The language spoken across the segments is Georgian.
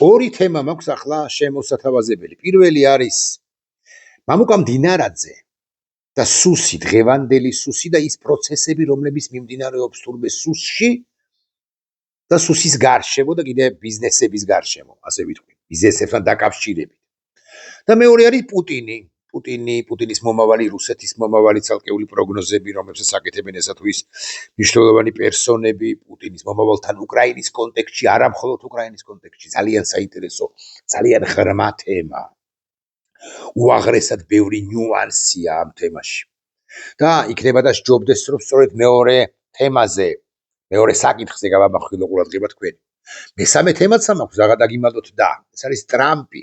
ორი თემა მაქვს ახლა შემოსათავაზებელი. პირველი არის მამუკა მდინარაძე და სუსი, დღევანდელი სუსი და ის პროცესები, რომლებიც მიმდინარეობს თურმე სუსში და სუსის გარშემო და კიდე ბიზნესების გარშემო, ასე ვიტყვი, ბიზნესებთან დაკავშირებით. და მეორე არის პუტინის მომავალი, რუსეთის მომავალი ცალკეული პროგნოზები, რომლებსაც აკეთებენ ესა თუ ის მნიშვნელოვანი პერსონები, პუტინის მომავალთან უკრაინის კონტექსტში, არა მხოლოდ უკრაინის კონტექსტში, ძალიან საინტერესო, ძალიან ღრმა თემა. უაღრესად ბევრი ნიუანსია ამ თემაში. და იქნება და სჯობდეს, რომ სწორედ მეორე თემაზე, მეორე საკითხზე გავამახვილო ყურადღება თქვენი. მესამე თემაც მაქვს, რაღაც დაგიმალოთ და ეს არის ტრამპი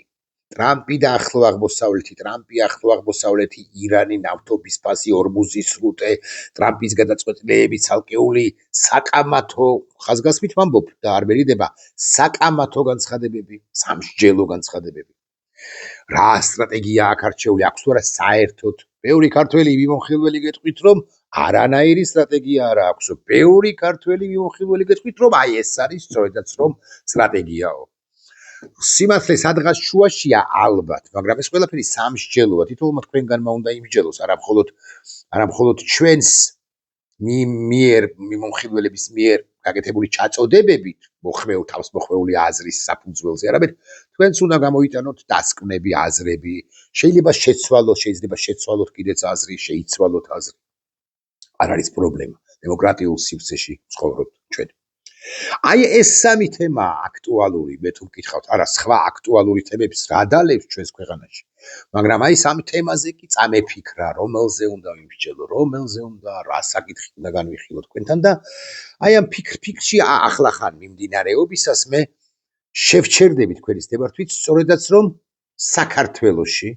და ახლო აღმოსავლეთი, ირანი, ნავთობის ფასი, ორმუზის სრუტე, ტრამპის გადაწყვეტილებები, ცალკეული საკამათო, ხაზგასმით ვამბობ და არ მერიდება, საკამათო განცხადებები, სამსჯელო განცხადებები. რა სტრატეგია აქ არჩეული, აქვს თუ არა საერთოდ? ბევრი ქართველი მიმოხილველი გეტყვით, რომ არანაირი სტრატეგია არ აქვს. ბევრი ქართველი მიმოხილველი გეტყვით, რომ აი ეს არის სწორედაც რომ სტრატეგიაო. სიმართლე სადღაც შუაშია ალბათ, მაგრამ ეს ყველაფერი სამსჯელოა. თითოეულმა თქვენგანმა უნდა იმსჯელოს, არა მხოლოდ ჩვენს მიმოხილველების მიერ გაკეთებული ჩაწოდებებით, თავს მოხვეული აზრის საფუძველზე, არამედ თქვენც უნდა გამოიტანოთ დასკვნები, აზრები, შეიძლება შეცვალოთ კიდეც აზრი, შეიცვალოთ აზრი. არ არის პრობლემა. დემოკრატიულ სივრცეში ცხოვრობთ ჩვენ. აი ეს სამი თემა აქტუალური, მე თუ მკითხავთ, არა სხვა აქტუალური თემებს რა დალევს ჩვენს ქვეყანაში. მაგრამ აი სამ თემაზე კი წამეფიქრა, რომელზე უნდა ვიმსჯელო, რომელზე უნდა რა საკითხი უნდა განვიხილო თქვენთან და აი ამ ფიქრში ახლახან მიმდინარეობისას მე შევჩერდები თქვენის დებართვით, სწორედაც რომ საქართველოში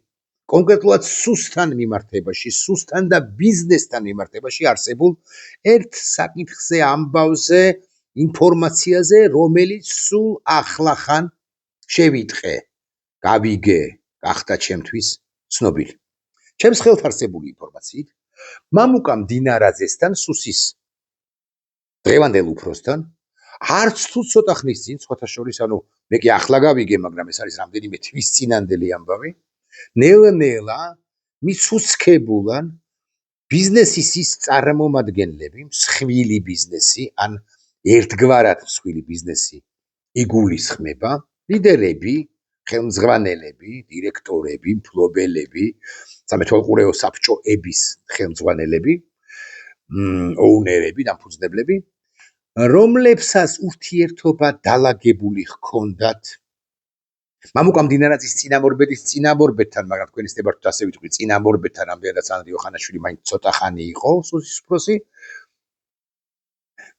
კონკრეტულად სუსთან მიმართებაში, სუსთან და ბიზნესთან მიმართებაში არსებულ ერთ საკითხზე, ამბავზე, ინფორმაციაზე, რომელიც სულ ახლახან შევიტყე, გავიგე, გახდა ჩემთვის ცნობილი. ჩემს ხელთ არსებული ინფორმაციით, მამუკა მდინარაძესთან, სუსის დღევანდელ უფროსთან, არც თუ ცოტა ხნის წინ, სხვათა შორის, ანუ მე კი ახლა გავიგე, მაგრამ ეს არის რამდენიმე თვის წინანდელი ამბავი, ნელა-ნელა მიცუცქებულან ბიზნესის ის წარმომადგენლები, მსხვილი ბიზნესი, ან ერთგვარად მსხვილი ბიზნესი იგულისხმება, ლიდერები, ხელმძღვანელები, დირექტორები, მფლობელები, სამეთვალყურეო საბჭოების ხელმძღვანელები, ოუნერები, დამფუძნებლები, რომლებსაც ურთიერთობა დალაგებული ჰქონდათ მამუკა მდინარაძის წინამორბედთან, მაგრამ თქვენის დებართვით ასე ვიტყვი, წინამორბედთან, ამდენადაც ანდრიო ხანაშვილი მაინც ცოტა ხანი იყო სუსის უფროსი,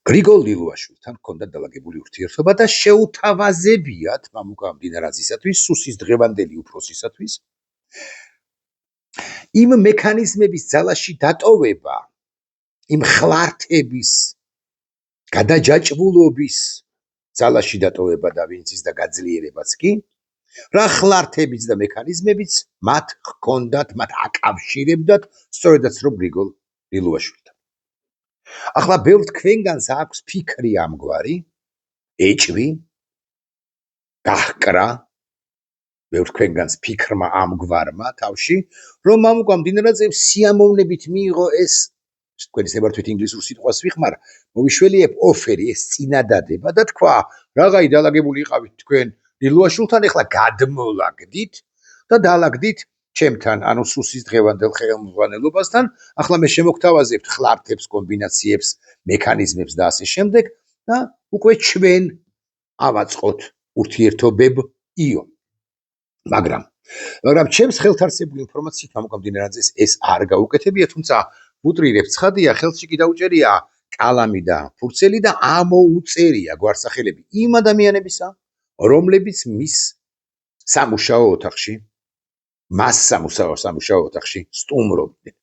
გრიგოლ ლილუაშვილთან ჰქონდათ დალაგებული ურთიერთობა და შეუთავაზებიათ მამუკა მდინარაძისათვის, სუსის დღევანდელი უფროსისათვის იმ მექანიზმების ძალაში დატოვება, იმ ხლართების გადაჯაჭვულობის ძალაში დატოვება და ვინც ის და გაძლიერებაც კი, რა ხლართებიც და მექანიზმებიც მათ ჰქონდათ, მათ აკავშირებდათ, სწორედაც რომ გრიგოლ ლილუაშვილთან. ახლა ბევრ თქვენგანს აქვს ფიქრი ამგვარი, ეჭვი, გაჰკრა, ბევრ თქვენგანს ფიქრმა ამგვარმა თავში, რომ მამუკა მდინარაძემ სიამოვნებით მიიღო ეს, თქვენის დებართვით ინგლისურ სიტყვას ვიხმარ, მოვიშველიებ ოფერი, ეს წინადადება და თქვა, რაღაცა დალაგებული იყავით თქვენ ლილუაშვილთან, ეხლა გადმოლაგდით და დალაგდით ჩემთან, ანუ სუსის დღევანდელ ხელმძღვანელობასთან, ახლა მე შემოგთავაზებთ ხლართებს, კომბინაციებს, მექანიზმებს და ასე შემდეგ და უკვე ჩვენ ავაწყოთ ურთიერთობებიო. მაგრამ ჩემს ხელთ არსებული ინფორმაციით მამუკა მდინარაძეს ეს არ გაუკეთებია, თუმცა ვუტრირებ, ცხადია, ხელში კი დაუჭერია კალამი და ფურცელი და ამოუწერია გვარსახელები იმ ადამიანებისა, რომლებიც მის სამუშაო ოთახში სტუმრობდნენ.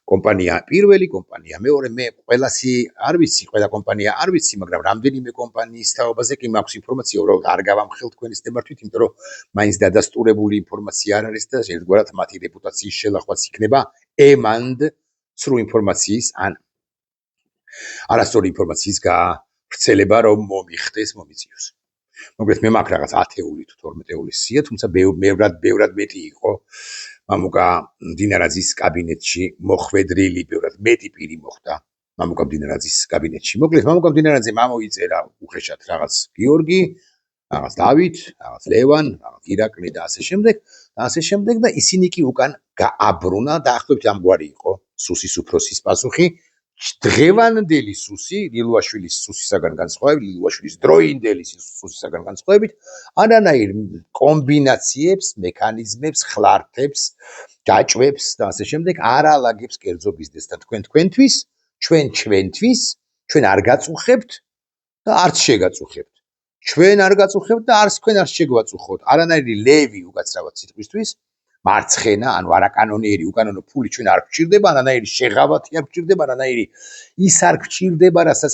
კომპანია პირველი, კომპანია მეორე, მე ყველასი არ ვიცი, ყველა კომპანია არ ვიცი, მაგრამ რამდენიმე კომპანიის თაობაზე კი მაქვს ინფორმაცია, უბრალოდ არ გავამხელ თქვენის დებართვით, იმიტომ რომ მაინც დადასტურებული ინფორმაცია არ არის და ერთგვარად მათი რეპუტაციის შელახვაც იქნება ემანდ სრულ ინფორმაციის ან არასწორი ინფორმაციის გავრცელება, რომ მომიხდეს, მომიწიოს. მოკლედ მე მაქვს რაღაც 10-ეული თუ 12-ეული სია, თუმცა ბევრად მეტი იყო მამუკა მდინარაძის კაბინეტში მოხვედრილი, ბევრად მეტი პირი მოხვდა მამუკა მდინარაძის კაბინეტში. მოკლედ მამუკა მდინარაძემ ამოიწერა უხეშად რაღაც გიორგი, რაღაც დავით, რაღაც ლევან, რაღაც ირაკლი და ასე შემდეგ და ისინი კი უკან გააბრუნა და ახლობთ ამგვარი იყო სუსის უფროსის პასუხი. დღევანდელი სუსი, ლილუაშვილის სუსისაგან განსხვავებით, ლილუაშვილის დროინდელი სუსისაგან განსხვავებით, არანაირ კომბინაციებს, მექანიზმებს, ხლართებს, ჯაჭვებს და ასე შემდეგ არ ალაგებს კერძო ბიზნესთან თქვენთვის, ჩვენთვის, ჩვენ არ გაწუხებთ და არც შეგაწუხებთ. ჩვენ არ გაწუხებთ და არც თქვენ არ შეგვაწუხოთ. არანაირი ლევი უკაცრავად სიტყვისთვის მარცხენა, ანუ არაკანონიერი უკანონო ფული ჩვენ არ გვჭირდება, არანაირი შეღავათი არ გვჭირდება, არანაირი ის არ გვჭირდება, რასაც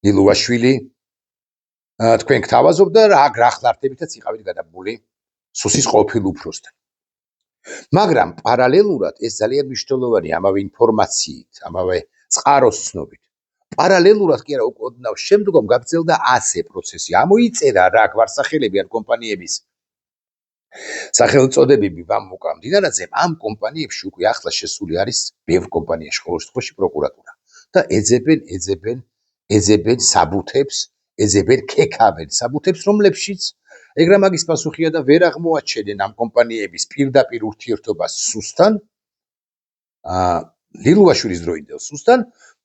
ლილუაშვილი თქვენ გთავაზობთ და რა ხლართებითაც იყავით გადაბმული სუსის ყოფილ უფროსთან. მაგრამ პარალელურად ეს ძალიან მნიშვნელოვანი ამავე ინფორმაციით, ამავე წყაროს ცნობით. პარალელურად კი არა უკვე ოდნავ შემდგომ გაგრძელდა ასე პროცესი. ამოიწერა რა გვარსახელები ან კომპანიების სახელწოდებები მამუკა მდინარაძემ ამ კომპანიებში უკვე ახლა შესული არის ბევრ კომპანიაში ყოველ შემთხვევაში პროკურატურა და ეძებენ საბუთებს, ეძებენ ქექავენ საბუთებს, რომლებშიც ეგრა მაგის პასუხია და ვერ აღმოაჩენენ ამ კომპანიების პირდაპირ ურთიერთობას სუსთან, ლილუაშვილის დროინდელ სუსთან,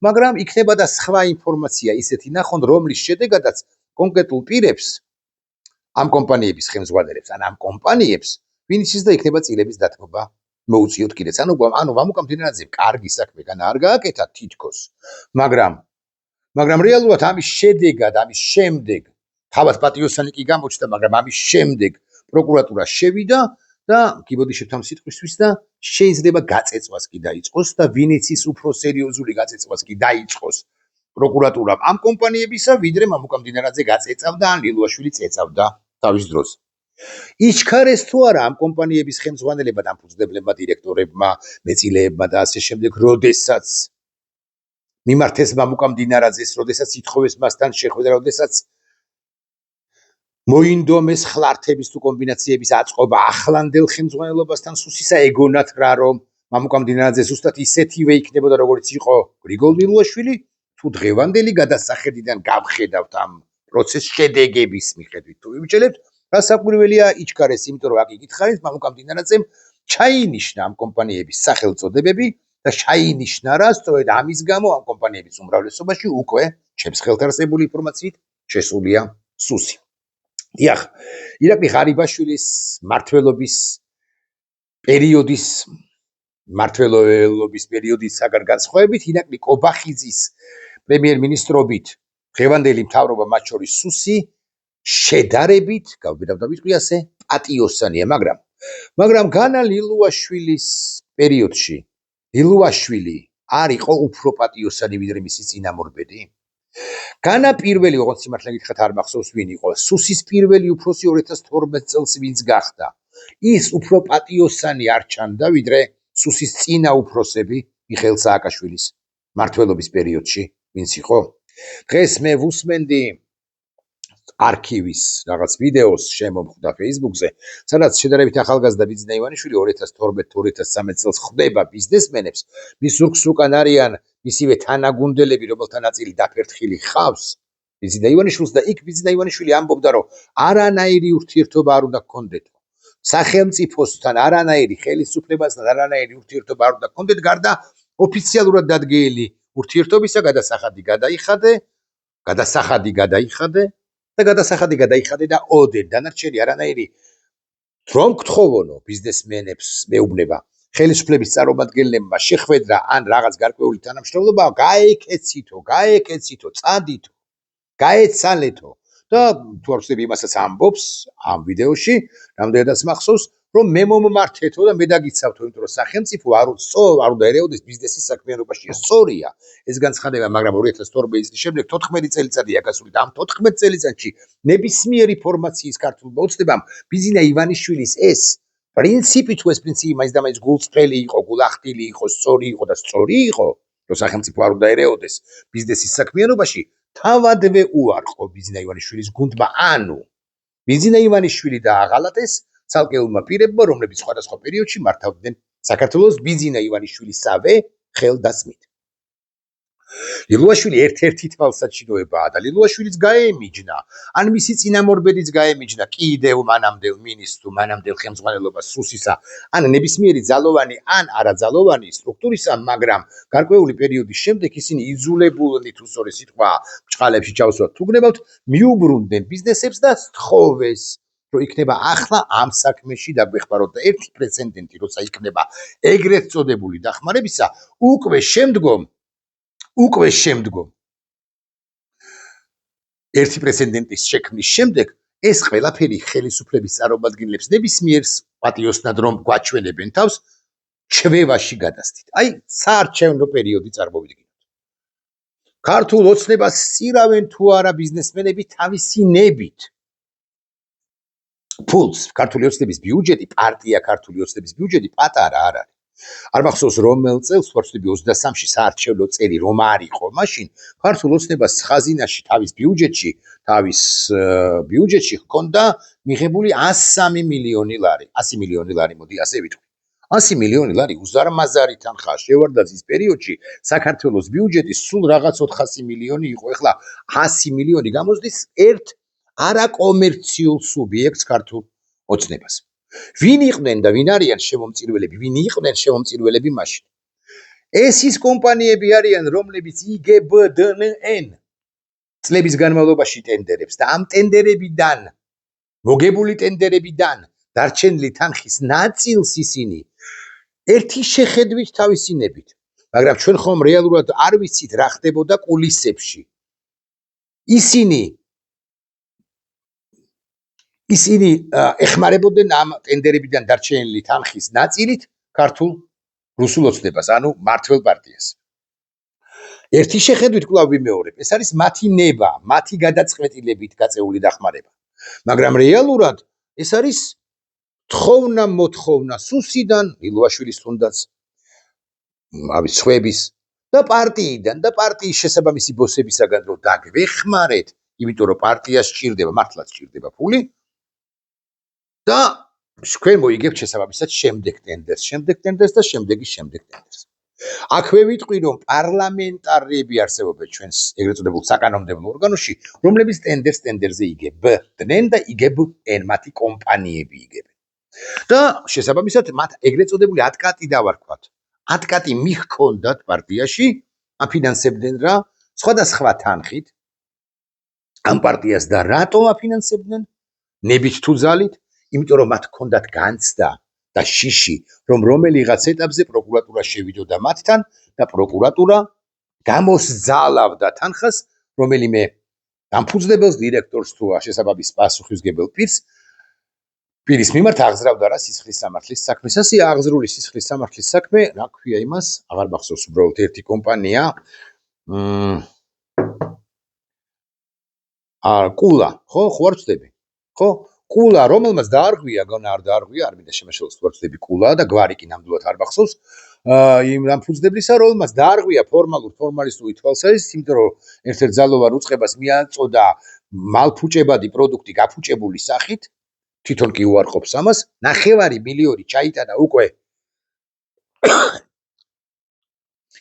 მაგრამ იქნება და სხვა ინფორმაცია ისეთი ნახონ, რომლის შედეგადაც კონკრეტულ პირებს ამ კომპანიების ხელმძღვანელებს ან ამ კომპანიებს ვინცის და იქნება წილების დათმობა მოუწიოთ კიდეც. ანუ მამუკა მდინარაძემ კარგი საქმე არ გააკეთა თითქოს, მაგრამ რეალურად ამის შედეგად, ამის შემდეგ თავად პატიოსანი კი გამოჩნდა, მაგრამ ამის შემდეგ პროკურატურა შევიდა და კიბოდი შევთან სიტყვისთვის და შეიძლება გაწეწვას კი დაიწყოს და ვინიცის უფრო სერიოზული გაწეწვას კი დაიწყოს პროკურატურამ ამ კომპანიებისა, ვიდრე მამუკა მდინარაძე გაწეწავდა ან ლილუაშვილი წეწავდა თავის დროს. იჩქარეს თუ არა ამ კომპანიების ხელმძღვანელებმა, დამფუძნებლებმა, დირექტორებმა, მეწილეებმა და ასე შემდეგ, როდესაც მიმართეს მამუკა მდინარაძეს, როდესაც ითხოვეს მასთან შეხვედრა, როდესაც მოინდომეს ხლართების თუ კომბინაციების აწყობა ახლანდელ ხელმძღვანელობასთან სუსისა, ეგონათ რა რომ მამუკა მდინარაძე ზუსტად ისეთივე იქნებოდა, როგორც იყო გრიგოლ ლილუაშვილი, თუ დღევანდელი გადასახედიდან გავხედავთ ამ პროცესს შედეგების მიხედვით თუ ვიმჩნევთ, რასაკვირველია იჩქარეს, იმიტომ რომ აქ იკითხარით, მამუკა მდინარაძემ ჩაინიშნა ამ კომპანიების სახელწოდებები და ჩაინიშნა რა, სწორედ ამის გამო ამ კომპანიების უმრავლესობაში უკვე ჩემს ხელთარსებული ინფორმაციით შესულია სუსი. დიახ, ირაკლი ღარიბაშვილის მმართველობის პერიოდისაგან განსხვავებით, ირაკლი კობახიძის პრემიერ-მინისტრობით დღევანდელი მთავრობა, მათ შორის სუსი, შედარებით, გავიტყვი ასე, პატიოსანია, მაგრამ განა ლილუაშვილის პერიოდში ლილუაშვილი არ იყო უფრო პატიოსანი ვიდრე მისი წინამორბედი? განა პირველი, ოღონდ სიმართლე გითხრათ არ მახსოვს ვინ იყო, სუსის პირველი უფროსი 2012 წელს ვინც გახდა. ის უფრო პატიოსანი არ ჩანდა ვიდრე სუსის წინა უფროსები მიხეილ სააკაშვილის მმართველობის პერიოდში ვინც იყო. დღეს მე ვუსმენდი არქივის რაღაც ვიდეოს შემომხვდა Facebook-ზე, სადაც შედარებით ახალგაზრდა ბიძინა ივანიშვილი 2012-2013 წელს ხვდება ბიზნესმენებს, მის ზურგს უკან არიან მისივე თანაგუნდელები, რომელთა ნაწილი დაფერთხილი ხავს ბიძინა ივანიშვილს და იქ ბიძინა ივანიშვილი ამბობდა, რომ არანაირი ურთიერთობა არ უნდა გქონდეთ. სახელმწიფოსთან არანაირი ხელისუფლებასთან არანაირი ურთიერთობა არ უნდა გქონდეთ, გარდა ოფიციალურად დადგენილი ურთიერთობისა გადასახადი გადაიხადე და ოდენ დანარჩენი არანაირი რომ გთხოვონო ბიზნესმენებს მეუბნება ხელისუფლების წარმომადგენლებმა შეხვედრა ან რაღაც გარკვეული თანამშრომლობა გაეკეცითო, წადითო, გაეცალეთო და თუ არ ვცდები იმასაც ამბობს ამ ვიდეოში, რამდენადაც მახსოვს, რომ მე მომმართეთო და მე დაგიცავთო, იმიტომ რომ სახელმწიფო არ უნდა ერეოდეს ბიზნესის საქმიანობაში, სწორია ეს განცხადება, მაგრამ 2012 წლის შემდეგ 14 წელიწადია გასული და ამ 14 წელიწადში ნებისმიერი ფორმაციის ქართულ მოცნებამ ბიძინა ივანიშვილის ეს პრინციპი თუ ეს პრინციპი მაინც და მაინც გულწრფელი იყო, გულახდილი იყო, სწორი იყო, რომ სახელმწიფო არ უნდა ერეოდეს ბიზნესის საქმიანობაში, თავადვე უარყო ბიზინა ივანიშვილის გუნდმა, ანუ ბიზინა ივანიშვილი დააღალატეს ცალკეულმა პირებმა, რომლებიც სხვადასხვა პერიოდში მართავდნენ საქართველოს ბიზინა ივანიშვილისავე ხელდასმით. ლილუაშვილი ერთ-ერთი თვალსაჩინოებაა და ლილუაშვილიც გაემიჯნა, ან მისი წინამორბედიც გაემიჯნა კიდევ მანამდელ მინისტრ, მანამდელ ხელმძღვანელობას სუსისა, ან ნებისმიერი ძალოვანი ან არაძალოვანი სტრუქტურისა, მაგრამ გარკვეული პერიოდის შემდეგ ისინი იძულებულნი, თუ სწორი სიტყვაა, ბრჭყალებში ჩავსვათ თუ გნებავთ, მიუბრუნდნენ ბიზნესებს და სთხოვეს, რომ იქნება ახლა ამ საქმეში დაგვეხმაროთ და ერთი პრეცედენტი, როცა იქნება ეგრეთ წოდებული დახმარებისა, უკვე შემდგომ ერთი პრეცედენტის შექმნის შემდეგ ეს ყველაფერი ხელისუფლების წარმომადგენლებს ნებისმიერ პატიოსნად რომ გვაჩვენებენ თავს ჩვევაში გადასდით. აი საარჩევნო პერიოდი წარმოვიდგინოთ. ქართულ ოცნებას სწირავენ თუ არა ბიზნესმენები თავისი ნებით. ფულს ქართული ოცნების ბიუჯეტი, პარტია ქართული ოცნების ბიუჯეტი პატარა არ არის. არ მახსოვს რომელ წელს ვარცდები 23-ში საარჩევნო წელი რომ არ იყო, მაშინ ქართულ ოცნებას ხაზინაში თავის ბიუჯეტში ჰქონდა მიღებული 103 მილიონი ლარი. 100 მილიონი ლარი, მოდი ასე ვიტყვი. 100 მილიონი ლარი უზარმაზარი თანხაა. შევარდაძის პერიოდში საქართველოს ბიუჯეტი სულ რაღაც 400 მილიონი იყო. ეხლა 100 მილიონი გამოსდის ერთ არაკომერციულ სუბიექტს ქართულ ოცნებას. ვინ იყვნენ და ვინ არიან შემომწირველები? ვინ იყვნენ შემომწირველები მაშინ? ეს ის კომპანიები არიან, რომლებიც იგებდნ წლების განმავლობაში ტენდერებს და ამ ტენდერებიდან, მოგებული ტენდერებიდან დარჩენილი თანხის ნაწილს ისინი ერთი შეხედვით თავისინებით, მაგრამ ჩვენ ხომ რეალურად არ ვიცით რა ხდებოდა კულისებში. ისინი ეხმარებოდნენ ამ ტენდერებიდან დარჩენილი თანხის ნაწილით ქართულ რუსულ ოცნებას, ანუ მართლ პარტიას. ერთი შეხედვით კვლავ ვიმეორებ, ეს არის მათი ნება, მათი გადაწყვეტილებით გაწეული დახმარება. მაგრამ რეალურად ეს არის თხოვნა-მოთხოვნა სუსიდან, ლილუაშვილის თუნდაც, სხვების და პარტიიდან და პარტიის შესაბამისი ბოსებისაგან რომ დაგვეხმარეთ, იმიტომ რომ პარტიას სჭირდება, მართლაც სჭირდება ფული და თქვენ მოიგებთ შესაბამისად შემდეგ ტენდერს და შემდეგ ტენდერს. აქვე ვიტყვი, რომ პარლამენტარები არსებობენ ჩვენს ეგრეთ წოდებულ საკანონმდებლო ორგანოში, რომლებიც ტენდერზე იგებდნენ და იგებენ, მათი კომპანიები იგებენ. და შესაბამისად მათ ეგრეთ წოდებული ატკატი დავარქვათ. ატკატი მიჰქონდათ პარტიაში, აფინანსებდნენ რა, სხვადასხვა თანხით ამ პარტიას და რატომ აფინანსებდნენ? ნებით თუ ძალით, იმიტომ რომ მათ ჰქონდათ განცდა და შიში, რომ რომელიღაც ეტაპზე პროკურატურა შევიდოდა მათთან და პროკურატურა გამოსძალავდა თანხას რომელიმე დამფუძნებელს, დირექტორს თუ შესაბამის პასუხისმგებელ პირის მიმართ აღზრავდა რა სისხლის სამართლის საქმეს. ასე აღზრული სისხლის სამართლის საქმე, რა ქვია იმას, აღარ მახსოვს უბრალოდ ერთი კომპანია, კულა, ხო არ ვწდები, ხო? კულა, რომელმაც დაარღვია, გონა არ დაარღვია, არ მინდა შემაშალოს თუ არ ვწდები კულა და გვარი კი ნამდვილად არ მახსოვს, იმ დამფუძნებლისა, რომელმაც დაარღვია ფორმალისტური თვალსაზრისით, იმიტომ რომ ერთ-ერთ ძალოვან უწყებას მიაწოდა მალფუჭებადი პროდუქტი გაფუჭებული სახით, თვითონ კი უარყოფს ამას, 9 მილიონი ჩაიტანა უკვე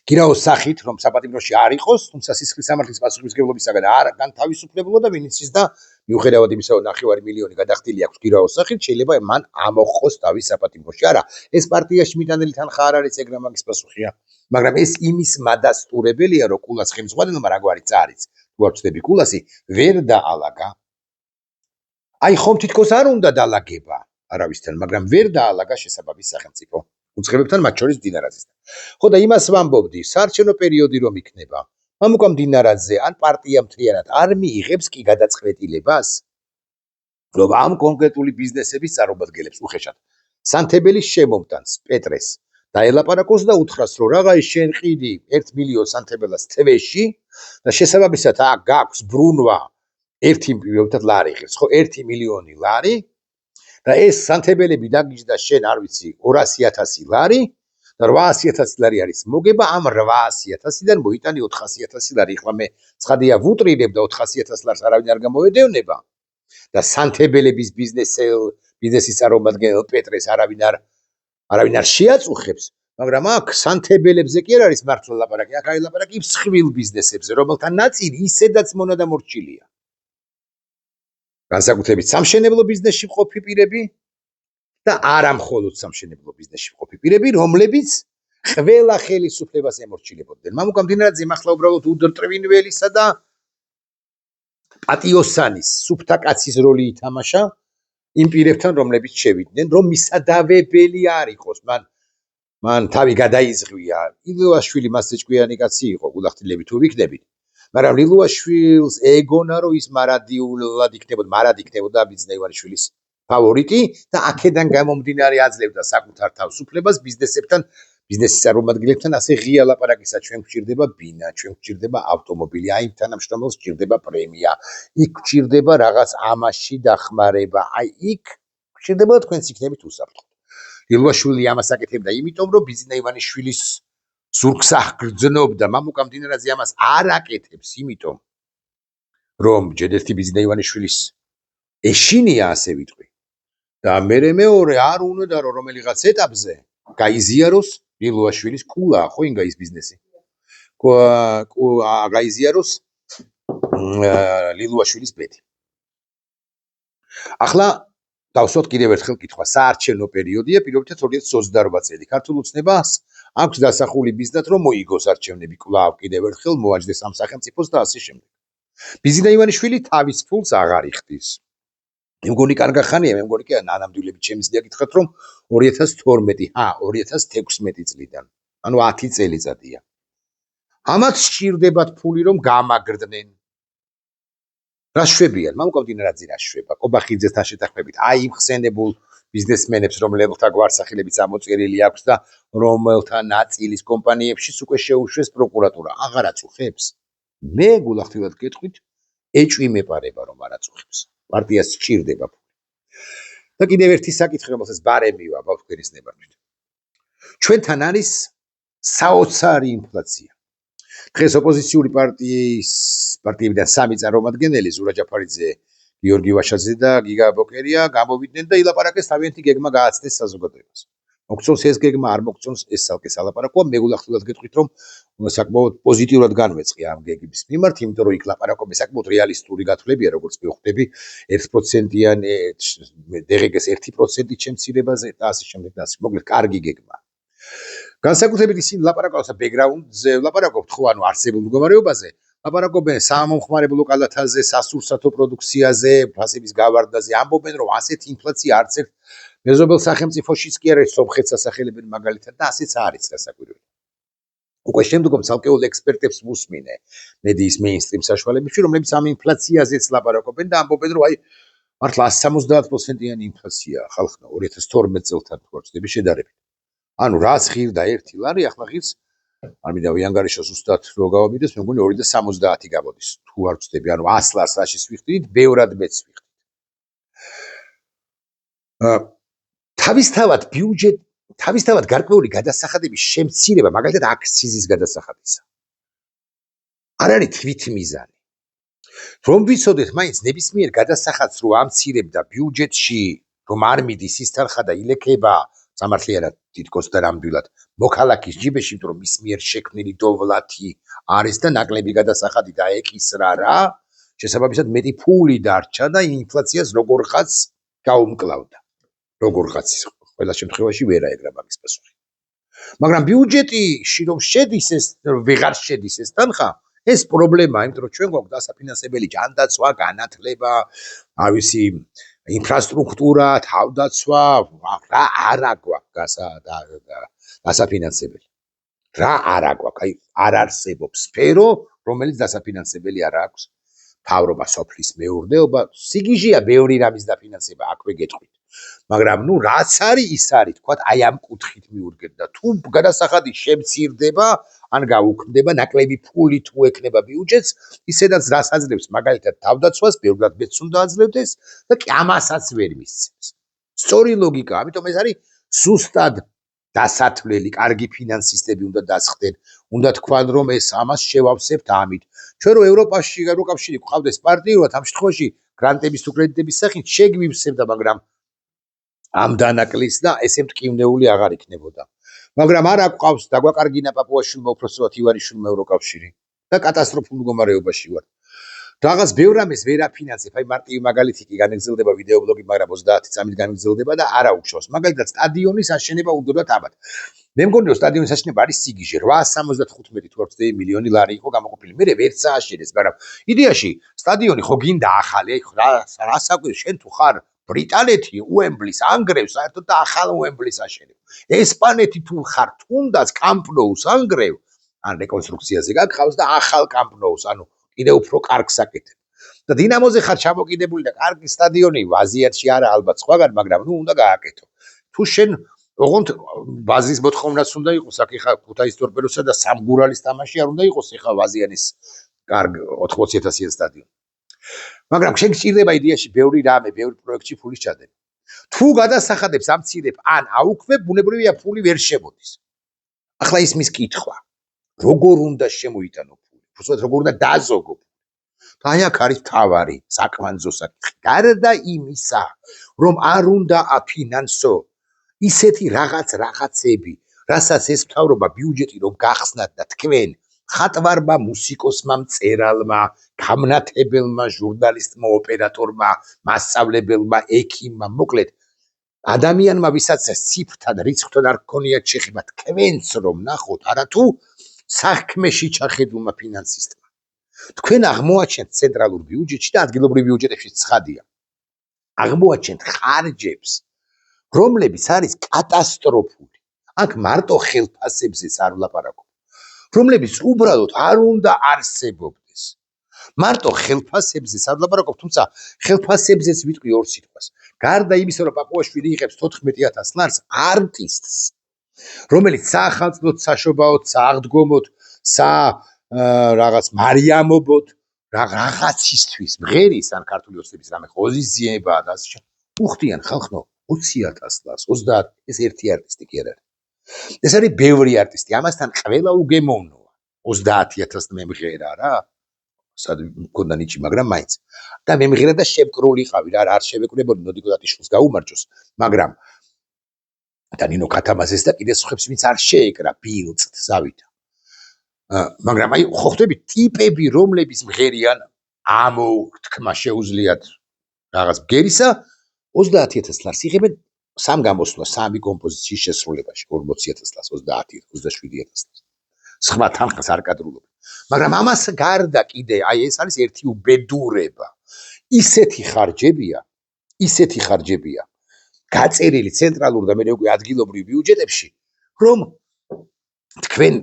გირაოს სახით, რომ საპატიმროში არ იყოს, თუმცა სისხლის სამართლის პასუხისმგებლობისაგან არ განთავისუფლებულა და ვინც ის და მიუხედავად იმისა, რომ 9 მილიონი გადახდილი აქვს გირაოს სახით, შეიძლება მან ამოხოს თავის საპატიმროში. არა, ეს პარტიაში მიტანილი თანხა არ არის, ეგრე მაგის პასუხია. მაგრამ ეს იმის მადასტურებელია, რომ კულას ხელმძღვანელმა რაგვარი წარიც, თუ არ ვწდები კულასი, ვერ დაალაგა. აი ხომ თითქოს არ უნდა დაალაგება არავისთან, მაგრამ ვერ დაალაგა შესაბამის სახელმწიფო უწყებებთან, მათ შორის დინარაძესთან. ხო და იმას ვამბობდი, საარჩევნო პერიოდი რომ იქნება, მამუკა მდინარაძე ან პარტია მთლიანად არ მიიღებს კი გადაწყვეტილებას, რომ ამ კონკრეტული ბიზნესების წარმომადგენლებს უხეშად სანთებელის შემომტანს პეტრეს დაელაპარაკოს და უთხრას, რომ რაღაი შენ ყიდი 1 მილიონ სანთებელას თვეში და შესაბამისად აქ გაქვს ბრუნვა 1 ლარი ღირს, ხო 1 მილიონი ლარი და ეს სანთებელები დაგიჯდა შენ არ ვიცი 200,000 ლარი და 800.000 ლარი არის მოგება, ამ 800.000-დან მოიტანი 400.000 ლარი. ეხლა მე ცხადია ვუტრირებ და 400.000 ლარს არავინ არ გამოედევნება და სანთებელების ბიზნესის წარმომადგენელ პეტრეს არავინ არ შეაწუხებს, მაგრამ აქ სანთებელებზე კი არ არის მართლა ლაპარაკი, აქ არის ლაპარაკი მსხვილ ბიზნესებზე, რომელთა ნაწილი ისედაც მონადამორჩილია. განსაკუთრებით სამშენებლო ბიზნესში მყოფი პირები და არა მხოლოდ სამშენებლო ბიზნესში მყოფი პირები, რომლებიც ყველა ხელისუფლებას ემორჩილებოდნენ. მამუკამ დინარაძემ ახლა უბრალოდ უდრტვინველისა და პატიოსანის სუფთა კაცის როლი ითამაშა იმ პირებთან, რომლებიც შევიდნენ, რომ მისადავებელი არ იყოს. მან თავი გადაიზღვია. ლილუაშვილი მასზე ჭკვიანი კაცი იყო, გულახდილები თუ ვიქნებით. მაგრამ ლილუაშვილს ეგონა, რომ ის მარად იქნებოდა ბიძინა ივანიშვილის ფავორიტი და აქედან გამომდინარე აძლევდა საკუთარ თავისუფლებას ბიზნესის წარმომადგენლებთან ასე ღია ლაპარაკისა. ჩვენ გვჭირდება ბინა, ჩვენ გვჭირდება ავტომობილი, აი იმ თანამშრომელს გვჭირდება პრემია, იქ გვჭირდება რაღაც ამაში დახმარება, აი იქ გვჭირდება თქვენს იქნებით უსაფრთხო. ლილუაშვილი ამას აკეთებდა იმიტომ, რომ ბიძინა ივანიშვილის ზურგს აღგრძნობდა. მამუკამ დინარაძე ამას არ აკეთებს იმიტომ, რომ ჯედერთი ბიძინა ივანიშვილის ეშინია, ასე ვიტყვი. და მეორე არ უნდა რომ რომელიღაც ეტაპზე გაიზიაროს ლილუაშვილის კულა, ხო ინგა ის ბიზნესი. გაიზიაროს ლილუაშვილის ბედი. ახლა დავსვათ კიდევ ერთხელ კითხვა. საარჩევნო პერიოდია, პირობითად 2028 წელი. ქართულ ოცნებას აქვს დასახული ბიზნად, რომ მოიგოს არჩევნები კვლავ კიდევ ერთხელ, მოაჯდეს ამ სახელმწიფოს და ასე შემდეგ. ბიძინა ივანიშვილი თავის ფულს აღარ იხდის. მე მგონი კარგახანია, მე მგონი კი ნანამდვილებით შემიძლია გითხრათ, რომ 2016 წლიდან, ანუ 10 წელიწადია. ამათ სჭირდებათ ფული, რომ გამაგრდნენ. რა შვებიან? მამუკამ დინარაძე რა შვება? კობახიძესთან შეთანხმებით, აი იმ ხსენებულ ბიზნესმენებს, რომლებთა გვარსახელებიც ამოწერილი აქვს და რომელთა ნაწილის კომპანიებშიც უკვე შეუშვეს პროკურატურა. აღარ აწუხებს? მე გულახდილად გეტყვით, ეჭვი მეპარება, რომ არ აწუხებს. პარტიას სჭირდება ფული. და კიდევ ერთი საკითხი, რომელსაც ბარემივა ბავშვების ნებართვით. ჩვენთან არის საოცარი ინფლაცია. დღეს ოპოზიციური პარტიებიდან სამი წარმომადგენელი, ზურა ჯაფარიძე, გიორგი ვაშაძე და გიგა ბოკერია გამოვიდნენ და ილაპარაკეს თავიანთი გეგმა გააცნეს საზოგადოებას. მოგწონს ეს გეგმა, არ მოგწონს ეს ცალკე სალაპარაკოა. მე გულახდილად გეტყვით, რომ საკმაოდ პოზიტიურად განვეწყი ამ გეგმის მიმართ, იმიტომ რომ იქ ლაპარაკობენ საკმაოდ რეალისტური გათვლებია, როგორც მე ვხვდები, 1%-იან დღგ-ს 1%-ით შემცირებაზე და ასე შემდეგ და ასე. მოკლედ, კარგი გეგმა. განსაკუთრებით ისინი ლაპარაკობს ბექგრაუნდზე, ლაპარაკობთ ხო, ანუ არსებულ მდგომარეობაზე, ლაპარაკობენ სამომხმარებლო კალათაზე, სასურსათო პროდუქციაზე, ფასების გავარდაზე, ამბობენ, რომ ასეთი ინფლაცია არც ერთ მეზობელ სახელმწიფოშიც კი არ არის, სომხეთს ასახელებენ მაგალითად და ასეც არის რასაკვირველია. უკვე შემდგომ ცალკეულ ექსპერტებს ვუსმინე მედიის მეინსტრიმ საშუალებებში, რომლებიც ამ ინფლაციაზეც ლაპარაკობენ და ამბობენ, რომ აი მართლა 170%-იანი ინფლაცია ხალხნა 2012 წელთან ვარჩდები შედარებით. ანუ რაც ღირდა 1 ლარი, ახლა ღირს არ მინდა ვიანგარიშო ზუსტად რო გავამიდოს, მე მგონი 2.70 გამოდის. თუ არ ვწდები, ანუ 100 ლარს რაშიც ვიხდით, ბევრად მეც ვიხდით. თავისთავად გარკვეული გადასახადების შემცირება, მაგალითად აქციზის გადასახადისა. არ არის თვითმიზანი. რომ ვიცოდეთ, მაინც ნებისმიერ გადასახადს რო ამცირებდა ბიუჯეტში, რომ არ მიდის ის თანხა და ილექება სამართლიანად თითქოს და ნამდვილად მოქალაქის ჯიბეში, იმიტომ რომ მის მიერ შექმნილი დოვლათი არის და ნაკლები გადასახადი დაეკისრა რა, შესაბამისად მეტი ფული დარჩა და ინფლაციას როგორღაც გაუმკლავდა. როგორღაც ყველა შემთხვევაში ვერ აეგრა მაგის პასუხი. მაგრამ ბიუჯეტში რომ შედის ეს, ვეღარ შედის ეს თანხა, ეს პრობლემაა, იმიტომ რომ ჩვენ გვაქვს დასაფინანსებელი ჯანდაცვა, განათლება, ავისი ინფრასტრუქტურა, თავდაცვა, რა არა გვაქვს დასაფინანსებელი. რა არა გვაქვს, აი არ არსებობს სფერო, რომელიც დასაფინანსებელი არ აქვს. მთავრობა, სოფლის მეურნეობა, სიგიჟეა ბევრი რამის დაფინანსება, აქვე გეტყვით. მაგრამ ნუ რაც არის ის არის, თქვათ, აი ამ კუთხით მიურგეთ და თუ გადასახადი შემცირდება, ან გაუქმდება, ნაკლები ფული თუ ექნება ბიუჯეტს, ისედაც რას აძლევს, მაგალითად თავდაცვას, ბევრად მეც უნდა აძლევდეს და ამასაც ვერ მისცემს. სწორი ლოგიკაა, ამიტომ ეს არის ზუსტად დასათვლელი, კარგი ფინანსისტები უნდა დასხდნენ, უნდა თქვან რომ ეს ამას შევავსებთ ამით. ჩვენ რო ევროპაში, ევროკავშირი გვყავდეს პარტიულად ამ შემთხვევაში გრანტების თუ კრედიტების სახით შეგვივსებდა, მაგრამ ამ დანაკლის და ესე მტკივნეული აღარ იქნებოდა. მაგრამ არა გვყავს დაგვაკარგინა პაპუაშვილმა უფროსებად ივანიშვილმა ევროკავშირი და კატასტროფულ მდგომარეობაში ვარ. რაღაც ბევრ რამეს ვერ აფინანსებ, აი მარტივი მაგალითი კი განეგზელდება ვიდეობლოგი, მაგრამ 30 წამით განეგზელდება და არა უჩვენს. მაგალითად, სტადიონის აშენება უნდათ აბად. მე მგონი რომ სტადიონის აშენება არის სიგიჟე, 875 თუ 8 მილიონი ლარი იყო გამოყოფილი. მე ვერც ააშენეს, მაგრამ იდეაში სტადიონი ხო გინდა ახალი, აი რა საკვირ შენ თუ ხარ ბრიტანეთი უემბლის ანგრევს საერთოდ და ახალ უემბლის აშენებ. ესპანეთი თუ ხარ თუნდაც კამპ ნოუს ანგრევ, ან რეკონსტრუქციაზე გაგხავს და ახალ კამპ ნოუს, ანუ კიდე უფრო კარგს აკეთებ. და დინამოზე ხარ ჩამოკიდებული და კარგი სტადიონი აზიათში არა ალბათ სხვაგან, მაგრამ ნუ უნდა გააკეთო. თუ შენ ოღონდ ბაზრის მოთხოვნაც უნდა იყოს, აქ ხა ქუთაის ტორპედოსა და სამგურალის თამაში არ უნდა იყოს ხა აზიანის კარგ 80,000-იან სტადიონი. მაგრამ შენ გჭირდება იდეაში ბევრი რამე, ბევრი პროექტში ფულის ჩადენა. თუ გადასახადებს ამცირებ ან აუქმებ, ბუნებრივია ფული ვერ შემოდის. ახლა ის მის კითხვა. როგორ უნდა შემოიტანო ფული? უბრალოდ როგორ უნდა დაზოგო? აი აქ არის თავარი, საკვანძო საკითხი. გარდა იმისა, რომ არ უნდა აფინანსო ისეთი რაღაცები, რასაც ეს მთავრობა ბიუჯეტი რომ გახსნათ და თქვენ ხატვარმა, მუსიკოსმა, მწერალმა, გამნათებელმა, ჟურნალისტმა, ოპერატორმა, მასწავლებელმა, ექიმმა, მოკლედ ადამიანმა ვისაც ციფრთან, რიცხვთან არ გქონიათ შეხება, თქვენც რომ ნახოთ, არათუ საქმეში ჩახედულმა ფინანსისტმა. თქვენ აღმოაჩენთ ცენტრალურ ბიუჯეტში და ადგილობრივ ბიუჯეტებში ცხადია. აღმოაჩენთ ხარჯებს, რომლებიც არის კატასტროფული. აქ მარტო ხელფასებზეც არ ვლაპარაკობ. რომლებიც უბრალოდ არ უნდა არსებობდეს. მარტო ხელფასებზეც არ ვლაპარაკობ, თუმცა ხელფასებზეც ვიტყვი ორ სიტყვას. გარდა იმისა, რომ პაპუაშვილი იღებს 14,000 ლარს არტისტს, რომელიც საახალწლოდ, საშობაოდ, სააღდგომოდ, რაღაც მარიამობოდ, რაღაცისთვის მღერის ან ქართული ოცნების რამე ღონისძიებაა და ასე შემდეგ. უხდიან ხალხო 20,000 ლარს, 30, ეს ერთი არტისტი კი არ არის. ეს არის ბევრი არტისტი, ამასთან ყველა უგემოვნოა. 30,000 მემღერა რა. სად მქონდა ნიჭი, მაგრამ მაინც. და მემღერა და შემკრულიყავი რა, არ შევეკრებოდი ნოდიკოდატიშვილს გაუმარჯოს, მაგრამ და ნინო ქათამაზეს და კიდე სხვებს ვინც არ შეეკრა ბილწთ ზავითა. მაგრამ აი ხო ხდები ტიპები, რომლებიც მღერიან ამოთქმა შეუძლიათ რაღაც ბგერისა 30,000 ლარს იღებენ სამ გამოსვლა, სამი კომპოზიციის შესრულებაში 40,000 ლარს, 30, 27,000 ლარს. სხვა თანხას არ კადრულობენ. მაგრამ ამას გარდა კიდე აი ეს არის ერთი უბედურება. ისეთი ხარჯებია გაწერილი ცენტრალურ და მე უკვე ადგილობრივ ბიუჯეტებში, რომ თქვენ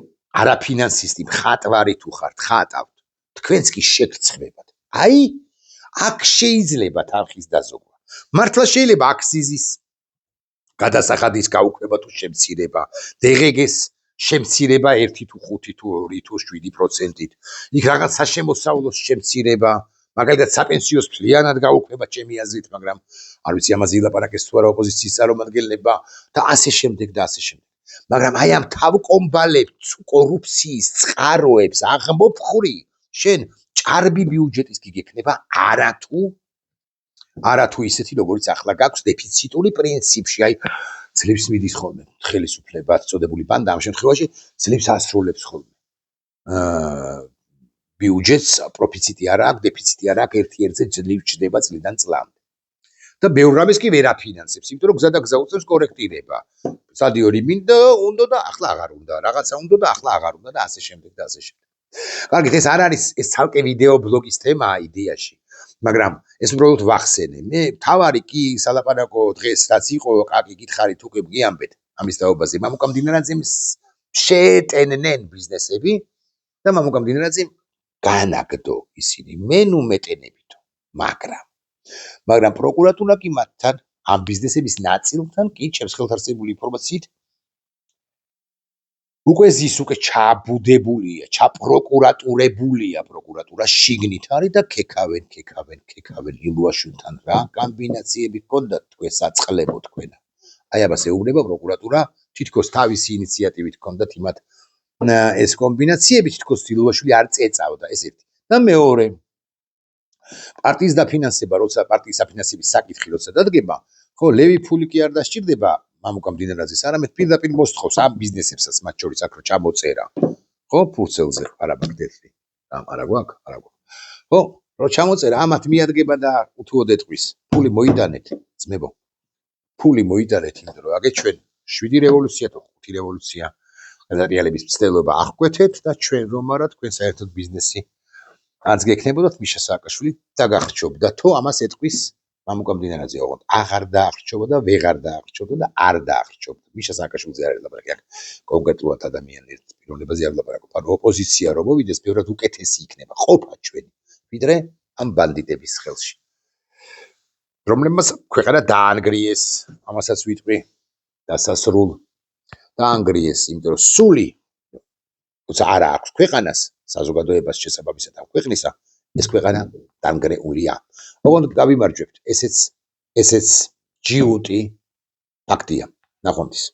არაფინანსისტი მხატვარი თუ ხართ, ხატავთ, თქვენც კი შეგრცხვებათ. აი, აქ შეიძლება თანხის დაზოგვა. მართლა შეიძლება აქციზის გადასახადის გაუქმება თუ შემცირება, დღგ-ს შემცირება 1 თუ 5 თუ 2 თუ 7%-ით. იქ რაღაც საშემოსავლოს შემცირება, მაგალითად საპენსიოს მთლიანად გაუქმება ჩემი აზრით, მაგრამ არ ვიცი ამაზე ილაპარაკეს თუ არა ოპოზიციის წარმომადგენლებმა და ასე შემდეგ და ასე შემდეგ. მაგრამ აი ამ თავკომბალებს, კორუფციის წყაროებს აღმოფხრი, შენ ჭარბი ბიუჯეტის კი გექნება არათუ ისეთი, როგორც ახლა გაქვს დეფიციტური პრინციპში, აი ძლებს მიდის ხოლმე ხელისუფლება წოდებული ბანდა ამ შემთხვევაში ძლებს ასრულებს ხოლმე. ბიუჯეტს პროფიციტი არ აქვს, დეფიციტი არ აქვს, ერთ-ერთზე ძლივ ჩდება წლიდან წლამდე. და ბევრ რამეს კი ვერ აფინანსებს, იმიტომ რომ გზა და გზა უწევს კორექტირება. სტადიონი მინდა, უნდა და ახლა აღარ უნდა, რაღაცა უნდა და ახლა აღარ უნდა და ასე შემდეგ და ასე შემდეგ. კარგით, ეს არ არის, ეს ცალკე ვიდეო ბლოგის თემაა იდეაში, მაგრამ ეს უბრალოდ ვახსენე. მე თავარი კი სალაპარაკო დღეს რაც იყო, კარგი გითხარით უკვე გიამბეთ ამის თაობაზე. მამუკა მდინარაძემ შეეტენენ ბიზნესები და მამუკა მდინარაძემ განაგდო ისინი, მე ნუ მეტენებითო, მაგრამ პროკურატურა კი მათთან ამ ბიზნესების ნაწილთან კი ჩემს ხელთარსებული ინფორმაციით უკვე ზის უკვე ჩაბუდებულია, ჩაპროკურატურებულია, პროკურატურა შიგნით არის და ქეკავენ ილუაშვილთან რა კომბინაციები გქონდათ თქვენ საწყლებო თქვენა. აი ამას ეუბნება პროკურატურა თითქოს თავისი ინიციატივით ჰქონდათ იმათ ეს კომბინაციები, თითქოს დილუაშვილი არ წეწავდა, ეს ერთი. და მეორე, პარტიის დაფინანსება, როცა პარტიის დაფინანსების საკითხი როცა დადგება, ხო, ლევი ფული კი არ დასჭირდება მამუკა მდინარაძეს, არამედ პირდაპირ მოსთხოვს ამ ბიზნესებსაც, მათ შორის აქ რო ჩამოწერა. ხო, ფურცელზე არაბაგდეთლი. არა გვაქვს, არა გვაქვს. ხო, რო ჩამოწერა, ამათ მიადგება და უთუოდ ეტყვის. ფული მოიტანეთ, ძმებო. ფული მოიტანეთ, იმიტომ რომ აგეთ ჩვენ 7 რევოლუცია თუ 5 რევოლუცია გადატრიალების მცდელობა აღკვეთეთ და ჩვენ რომ არა თქვენ საერთოდ ბიზნესი არც გექნებოდათ მიშა სააკაშვილი დაგახჩობდა თუ ამას ეტყვის მამუკა მდინარაძე ოღონდ აღარ დაახჩობდა და ვეღარ დაახჩობდა და არ დაახჩობდა მიშა სააკაშვილიზე არ ელაპარაკი აქ კონკრეტულად ადამიანის პიროვნებაზე არ ელაპარაკობ ანუ ოპოზიცია რომ მოვიდეს ბევრად უკეთესი იქნება ყოფა ჩვენი ვიდრე ამ ბანდიტების ხელში რომლებმაც ქვეყანა დაანგრიეს ამასაც ვიტყვი დასასრულ დაანგრიეს იმიტომ რომ სული თუმცა არა აქვს ქვეყანას საზოგადოებას შესაბამისად ამ ქვეყნისა ეს ქვეყანა დაანგრეულია ოღონდ გავიმარჯვებთ ესეც ჯიუტი ფაქტია ნახვამდის